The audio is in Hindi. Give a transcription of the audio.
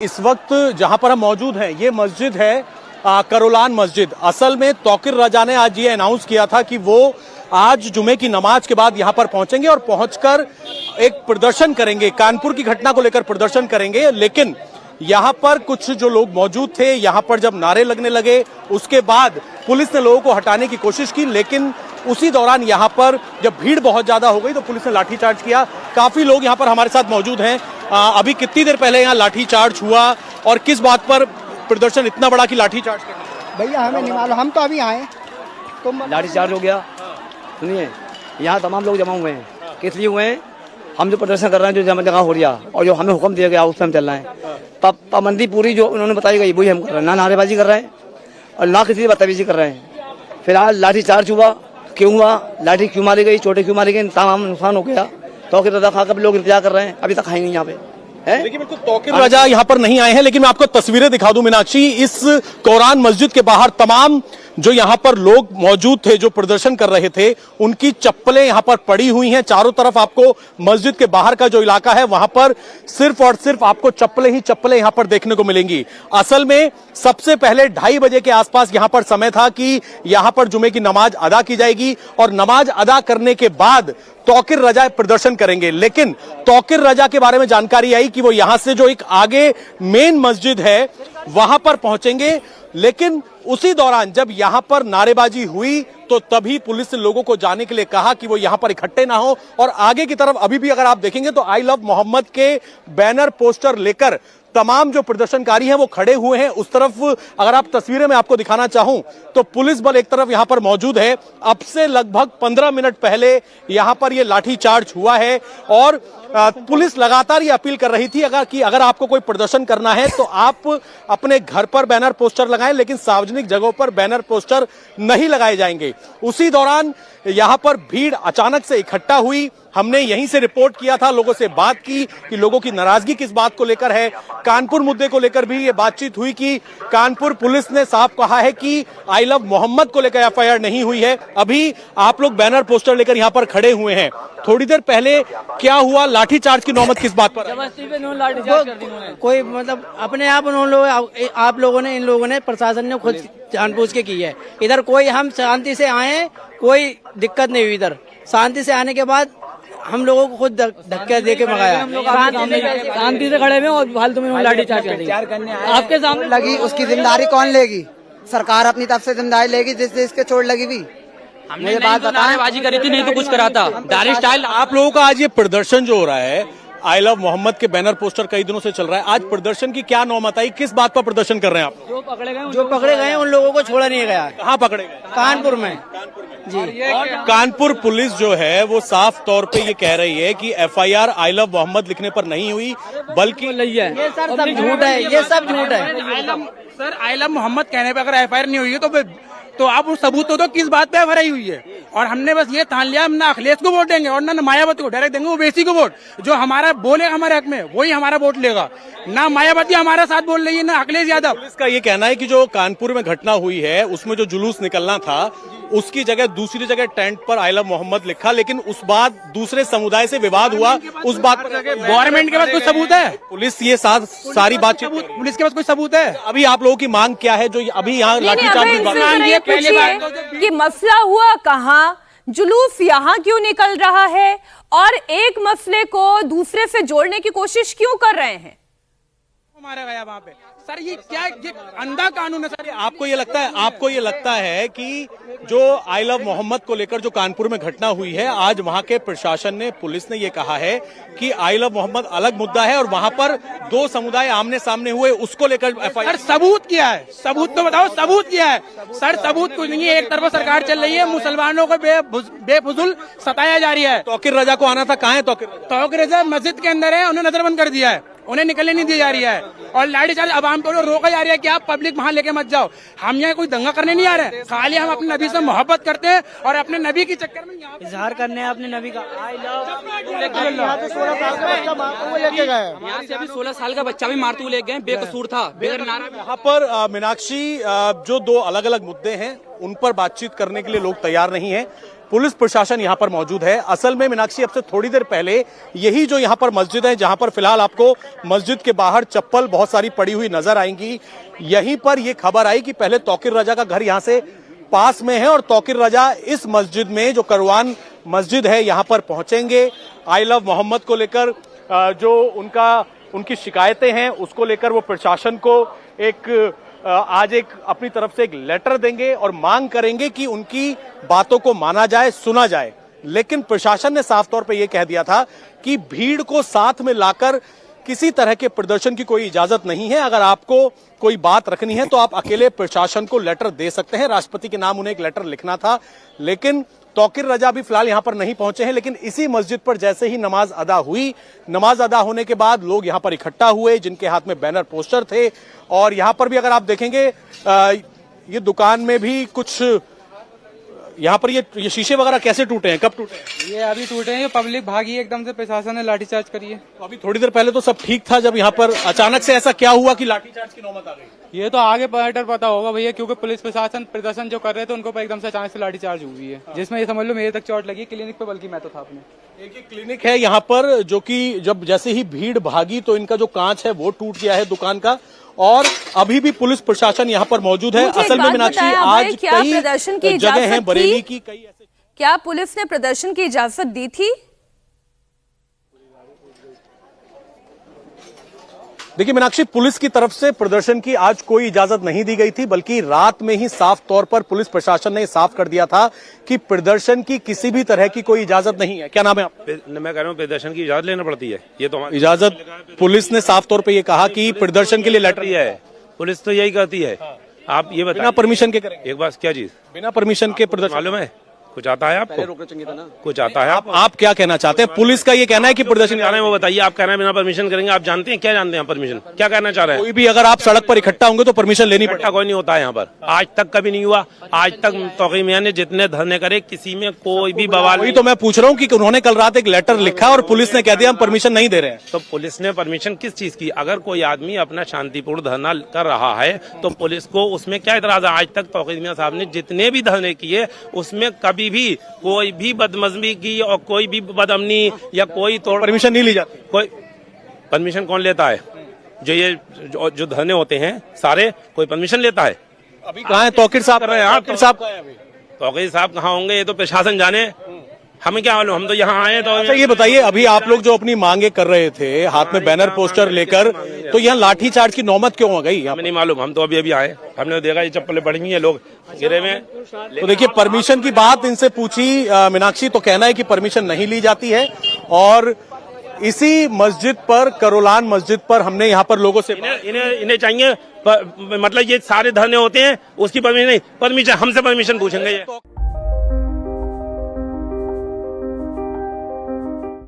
इस वक्त जहां पर हम मौजूद हैं ये मस्जिद है करोलान मस्जिद। असल में तौकीर रजा ने आज ये अनाउंस किया था कि वो आज जुमे की नमाज के बाद यहां पर पहुंचेंगे और पहुंचकर एक प्रदर्शन करेंगे, कानपुर की घटना को लेकर प्रदर्शन करेंगे। लेकिन यहां पर कुछ जो लोग मौजूद थे, यहां पर जब नारे लगने लगे उसके बाद पुलिस ने लोगों को हटाने की कोशिश की, लेकिन उसी दौरान यहां पर जब भीड़ बहुत ज्यादा हो गई तो पुलिस ने लाठीचार्ज किया। काफी लोग यहां पर हमारे साथ मौजूद हैं। अभी कितनी देर पहले यहाँ लाठीचार्ज हुआ और किस बात पर प्रदर्शन इतना बड़ा कि लाठीचार्ज करना? भैया हमें नहीं मालूम, हम तो अभी आए तो लाठीचार्ज हो गया। सुनिए, यहाँ तमाम लोग जमा हुए हैं, किस लिए हुए हैं? हम जो प्रदर्शन कर रहे हैं, जो जमा जगह हो रहा और जो हमें हुक्म दिया गया उस पर हम चल रहे हैं। पाबंदी पूरी जो उन्होंने बताई गई वही हम कर रहे हैं, ना नारेबाजी कर रहे हैं और ना किसी बदतमीजी कर रहे हैं। फिलहाल लाठीचार्ज हुआ, क्यों हुआ, लाठी क्यों मारी गई, चोटें क्यों मारी गई, तमाम नुकसान हो गया। तौकीर रजा खा कर लोग इंतजार कर रहे हैं, अभी तक आए नहीं यहाँ पे है। देखिए बिल्कुल तौकीर रजा यहाँ पर नहीं आए हैं, लेकिन मैं आपको तस्वीरें दिखा दूं मीनाक्षी। इस कोरान मस्जिद के बाहर तमाम जो यहाँ पर लोग मौजूद थे, जो प्रदर्शन कर रहे थे, उनकी चप्पलें यहाँ पर पड़ी हुई हैं। चारों तरफ आपको मस्जिद के बाहर का जो इलाका है वहां पर सिर्फ और सिर्फ आपको चप्पलें ही चप्पलें यहाँ पर देखने को मिलेंगी। असल में सबसे पहले 2:30 बजे के आसपास यहाँ पर समय था कि यहाँ पर जुमे की नमाज अदा की जाएगी और नमाज अदा करने के बाद तौकीर रजा प्रदर्शन करेंगे। लेकिन तौकीर रजा के बारे में जानकारी आई कि वो यहां से जो एक आगे मेन मस्जिद है वहां पर पहुंचेंगे। लेकिन उसी दौरान जब यहां पर नारेबाजी हुई तो तभी पुलिस ने लोगों को जाने के लिए कहा कि वो यहां पर इकट्ठे ना हो। और आगे की तरफ अभी भी अगर आप देखेंगे तो आई लव मोहम्मद के बैनर पोस्टर लेकर तमाम जो प्रदर्शनकारी हैं वो खड़े हुए हैं। उस तरफ अगर आप तस्वीरें में आपको दिखाना चाहूं तो पुलिस बल एक तरफ यहां पर मौजूद है। अब से लगभग 15 मिनट पहले यहां पर ये लाठीचार्ज हुआ है और पुलिस लगातार ये अपील कर रही थी अगर आपको कोई प्रदर्शन करना है तो आप अपने घर पर बैनर पोस्टर लगाएं, लेकिन सार्वजनिक जगहों पर बैनर पोस्टर नहीं लगाए जाएंगे। उसी दौरान यहां पर भीड़ अचानक से इकट्ठा हुई। हमने यहीं से रिपोर्ट किया था, लोगों से बात की कि लोगों की नाराजगी किस बात को लेकर है। कानपुर मुद्दे को लेकर भी ये बातचीत हुई कि कानपुर पुलिस ने साफ कहा है कि आई लव मोहम्मद को लेकर FIR नहीं हुई है। अभी आप लोग बैनर पोस्टर लेकर यहाँ पर खड़े हुए हैं, थोड़ी देर पहले क्या हुआ, लाठीचार्ज की नौबत किस बात पर? कोई मतलब अपने आप आप लोगों ने, इन लोगों ने, प्रशासन ने खुद जानबूझ के की है। इधर कोई, हम शांति से आए, कोई दिक्कत नहीं हुई। इधर शांति से आने के बाद हम लोगों को खुद धक्के दे के मंगाया। शांति से खड़े में और फालतू में लाठीचार्ज कर दी। आपके सामने लगी, उसकी जिम्मेदारी कौन लेगी? सरकार अपनी तरफ से जिम्मेदारी लेगी जिससे इसके चोट लगी भी। हमने ये बात नारेबाजी करी थी, नहीं तो कुछ करा था। Direct style. आप लोगों का आज ये प्रदर्शन जो हो रहा है, आई लव मोहम्मद के बैनर पोस्टर कई दिनों से चल रहा है, आज प्रदर्शन की क्या नौबत आई, किस बात पर प्रदर्शन कर रहे हैं आप? जो पकड़े गए उन लोगों को छोड़ा नहीं गया। कहाँ पकड़े गए? कानपुर में जी। कानपुर पुलिस जो है वो साफ तौर पे ये कह रही है कि FIR आई लव मोहम्मद लिखने पर नहीं हुई, बल्कि ये सर सब झूठ है, ये सब झूठ है। सर आई लव मोहम्मद कहने पे अगर FIR नहीं हुई है तो आप उस सबूत तो किस बात पे FIR हुई है। और हमने बस ये ठान लिया, हम ना अखिलेश को वोट देंगे और ना मायावती को, डायरेक्ट देंगे ओवैसी को वोट। जो हमारा बोलेगा हमारे हक में वही हमारा वोट लेगा। ना मायावती हमारा साथ बोल रही है, ना अखिलेश यादव। पुलिस का ये कहना है कि जो कानपुर में घटना हुई है उसमें जो जुलूस निकलना था उसकी जगह दूसरी जगह टेंट पर आई लव मोहम्मद लिखा, लेकिन उस बात दूसरे समुदाय से विवाद हुआ, उस बात पर गवर्नमेंट के पास कोई सबूत है? पुलिस ये सारी बातचीत, पुलिस के पास कोई सबूत है? अभी आप लोगों की मांग क्या है जो अभी यहाँ लाठीचार्ज कि मसला हुआ कहाँ, जुलूस यहाँ क्यों निकल रहा है और एक मसले को दूसरे से जोड़ने की कोशिश क्यों कर रहे हैं? मारा गया वहाँ पे। सर ये क्या, ये अंधा कानून है सर। आपको ये लगता है कि जो आई लव मोहम्मद को लेकर जो कानपुर में घटना हुई है, आज वहां के प्रशासन ने, पुलिस ने ये कहा है कि आई लव मोहम्मद अलग मुद्दा है और वहां पर दो समुदाय आमने सामने हुए, उसको लेकर FIR। सबूत क्या है? सबूत तो बताओ, सबूत क्या है? सर सबूत कुछ नहीं है। एक तरफ सरकार चल रही है, मुसलमानों को बेफुजुल सताया जा रहा है। तौकीर रजा को आना था, कहाँ है तौकीर रजा? मस्जिद के अंदर है, उन्हें नजरबंद कर दिया है, उन्हें निकलने नहीं दी जा रही है और लाठीचार्ज आवाम को रोका जा रहा है कि आप पब्लिक वहां लेके मत जाओ। हम यहाँ कोई दंगा करने नहीं आ रहे हैं, खाली हम अपने नबी से मोहब्बत करते हैं और अपने नबी के चक्कर में इजहार करने हैं अपने नबी का। I love. यहाँ से अभी 16 साल का बच्चा भी मारते हुए ले गए, बेकसूर था, बेगर नारा। यहाँ पर मीनाक्षी जो दो अलग अलग मुद्दे हैं उन पर बातचीत करने के लिए लोग तैयार नहीं है। पुलिस प्रशासन यहां पर मौजूद है। असल में मीनाक्षी, अब से थोड़ी देर पहले यही जो यहां पर मस्जिद है, जहां पर फिलहाल आपको मस्जिद के बाहर चप्पल बहुत सारी पड़ी हुई नजर आएंगी, यहीं पर यह खबर आई कि पहले तौकीर रजा का घर यहां से पास में है और तौकीर रजा इस मस्जिद में, जो करवान मस्जिद है, यहां पर पहुंचेंगे। आई लव मोहम्मद को लेकर जो उनकी शिकायतें हैं, उसको लेकर वो प्रशासन को आज अपनी तरफ से एक लेटर देंगे और मांग करेंगे कि उनकी बातों को माना जाए, सुना जाए। लेकिन प्रशासन ने साफ तौर पे ये कह दिया था कि भीड़ को साथ में लाकर किसी तरह के प्रदर्शन की कोई इजाजत नहीं है। अगर आपको कोई बात रखनी है तो आप अकेले प्रशासन को लेटर दे सकते हैं। राष्ट्रपति के नाम उन्हें एक लेटर लिखना था, लेकिन तौकीर रजा भी फिलहाल यहां पर नहीं पहुंचे हैं। लेकिन इसी मस्जिद पर जैसे ही नमाज अदा हुई, नमाज अदा होने के बाद लोग यहां पर इकट्ठा हुए, जिनके हाथ में बैनर पोस्टर थे। और यहां पर भी अगर आप देखेंगे, ये दुकान में भी कुछ यहाँ पर ये शीशे वगैरह कैसे टूटे हैं, कब टूटे हैं? ये अभी टूटे हैं, पब्लिक भागी एकदम से, प्रशासन ने लाठीचार्ज करी है। तो अभी थोड़ी देर पहले तो सब ठीक था, जब यहाँ पर अचानक से ऐसा क्या हुआ कि लाठीचार्ज की नौबत आ गई? ये तो आगे बेटर पता होगा भैया, क्योंकि पुलिस प्रशासन प्रदर्शन जो कर रहे थे उनको पर एकदम से अचानक से लाठीचार्ज हुई है, जिसमें ये समझ लो मेरे तक चोट लगी क्लिनिक पे, बल्कि मैं तो था अपने। एक क्लिनिक है यहाँ पर, जो कि जब जैसे ही भीड़ भागी तो इनका जो कांच है वो टूट गया है दुकान का, और अभी भी पुलिस प्रशासन यहाँ पर मौजूद है। असल में मीनाक्षी, आज कई जगह हैं बरेली की, कई ऐसे, क्या पुलिस ने प्रदर्शन की इजाजत दी थी? देखिए मीनाक्षी, पुलिस की तरफ से प्रदर्शन की आज कोई इजाजत नहीं दी गई थी, बल्कि रात में ही साफ तौर पर पुलिस प्रशासन ने साफ कर दिया था कि प्रदर्शन की किसी भी तरह की कोई इजाजत नहीं है। क्या नाम है आपका? मैं कह रहा हूँ प्रदर्शन की इजाजत लेना पड़ती है, ये तो इजाजत पुलिस ने साफ तौर पर यह कहा कि प्रदर्शन के लिए लेटर है, पुलिस तो यही कहती है। आप ये बताइए, बिना परमिशन के करेंगे? एक बात, क्या चीज बिना परमिशन के प्रदर्शन? मालूम है कुछ आता है आपको? कुछ आता है? आप क्या कहना चाहते हैं? पुलिस का ये कहना है कि प्रदर्शन जा रहे हैं, वो बताइए। आप कह रहे हैं बिना परमिशन करेंगे, आप जानते हैं क्या जानते हैं परमिशन क्या कहना चाह रहे हैं? कोई भी अगर आप सड़क पर इकट्ठा होंगे तो परमिशन लेनी पड़ेगी। कोई नहीं होता है यहाँ पर, आज तक कभी नहीं हुआ। आज तक तौकीर मियां ने जितने धरने करे, किसी में कोई भी बवाल नहीं। तो मैं पूछ रहा हूँ कि उन्होंने कल रात एक लेटर लिखा और पुलिस ने कह दिया हम परमिशन नहीं दे रहे हैं। तो पुलिस ने परमिशन किस चीज की? अगर कोई आदमी अपना शांतिपूर्ण धरना कर रहा है तो पुलिस को उसमें क्या इतराज है? आज तक तौकीर मियां साहब ने जितने भी धरने किए, उसमें कभी भी कोई भी बदमजमी की और कोई भी बदअमनी या कोई तोड़, परमिशन नहीं ली जाती। कोई परमिशन कौन लेता है? जो धरने होते हैं सारे, कोई परमिशन लेता है? अभी कहाँ है तौकीर साहब? कर रहे हैं तौकीर साहब कहाँ होंगे? ये तो प्रशासन जाने, हमें क्या मालूम, हम तो यहाँ आए। तो अच्छा ये बताइए, अभी आप लोग जो अपनी मांगे कर रहे थे हाथ में बैनर पोस्टर लेकर, तो यहाँ लाठीचार्ज की नौबत क्यों हो गई? हमें नहीं मालूम, हम तो अभी आए, हमने देखा ये चप्पलें पड़ी हुई है, लोग गिरे में। तो देखिए, परमिशन की बात इनसे पूछी मीनाक्षी, तो कहना है कि परमिशन नहीं ली जाती है। और इसी मस्जिद पर, करोलान मस्जिद पर, हमने यहाँ पर लोगों से इन्हें चाहिए मतलब ये सारे धरने होते हैं, उसकी परमिशन नहीं, परमिशन हमसे परमिशन पूछेंगे ये।